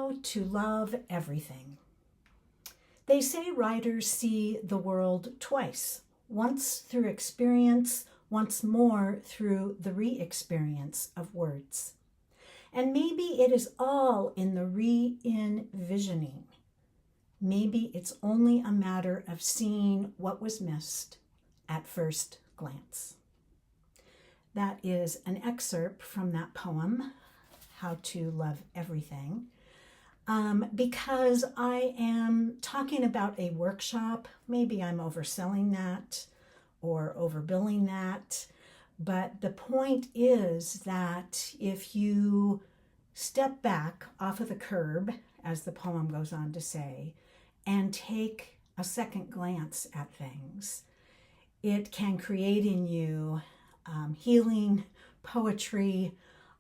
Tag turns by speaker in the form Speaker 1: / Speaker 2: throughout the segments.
Speaker 1: How to Love Everything. They say writers see the world twice, once through experience, once more through the re-experience of words. And maybe it is all in the re-envisioning. Maybe it's only a matter of seeing what was missed at first glance. That is an excerpt from that poem, How to Love Everything, because I am talking about a workshop. Maybe I'm overselling that or overbilling that, but the point is that if you step back off of the curb, as the poem goes on to say, and take a second glance at things, it can create in you healing, poetry,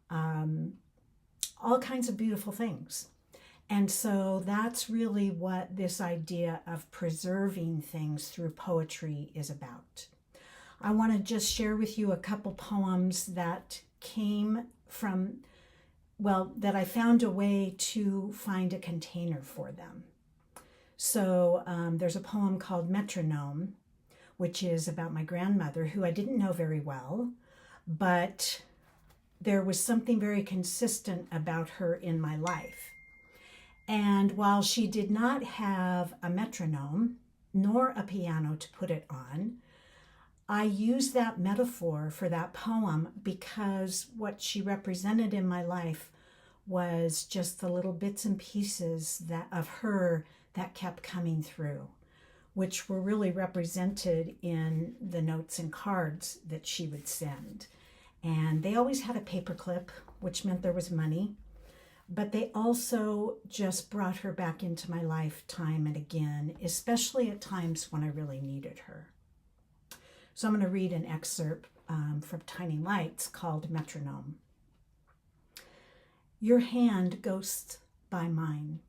Speaker 1: all kinds of beautiful things. And so that's really what this idea of preserving things through poetry is about. I want to just share with you a couple poems that came from, that I found a way to find a container for them. So there's a poem called Metronome, which is about my grandmother, who I didn't know very well, but there was something very consistent about her in my life. And while she did not have a metronome, nor a piano to put it on, I use that metaphor for that poem because what she represented in my life was just the little bits and pieces of her that kept coming through, which were really represented in the notes and cards that she would send. And they always had a paperclip, which meant there was money, but they also just brought her back into my life time and again, especially at times when I really needed her. So I'm going to read an excerpt from Tiny Lights called Metronome. Your hand ghosts by mine,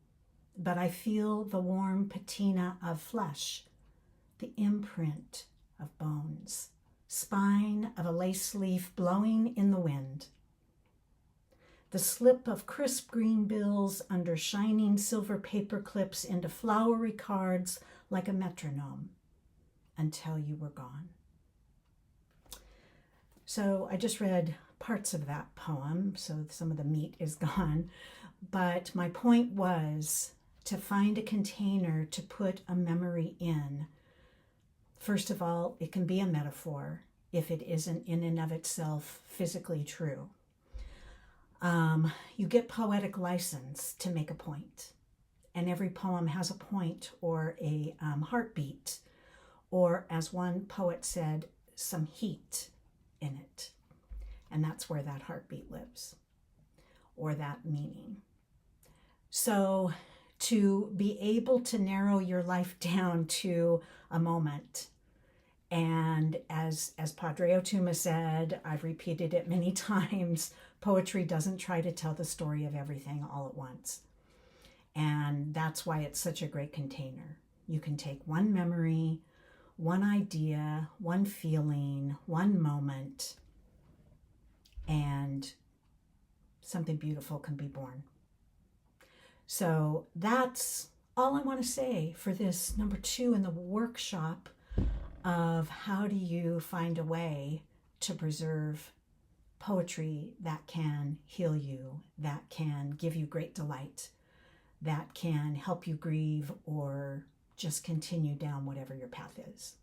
Speaker 1: but I feel the warm patina of flesh, the imprint of bones, spine of a lace leaf blowing in the wind. The slip of crisp green bills under shining silver paper clips into flowery cards like a metronome until you were gone. So I just read parts of that poem, so some of the meat is gone, but my point was to find a container to put a memory in. First of all, it can be a metaphor if it isn't in and of itself physically true. You get poetic license to make a point, and every poem has a point or a heartbeat, or as one poet said, some heat in it. And that's where that heartbeat lives, or that meaning. So to be able to narrow your life down to a moment, and as Padre Otuma said, I've repeated it many times, poetry doesn't try to tell the story of everything all at once. And that's why it's such a great container. You can take one memory, one idea, one feeling, one moment, and something beautiful can be born. So that's all I want to say for this number 2 in the workshop of how do you find a way to preserve poetry that can heal you, that can give you great delight, that can help you grieve or just continue down whatever your path is.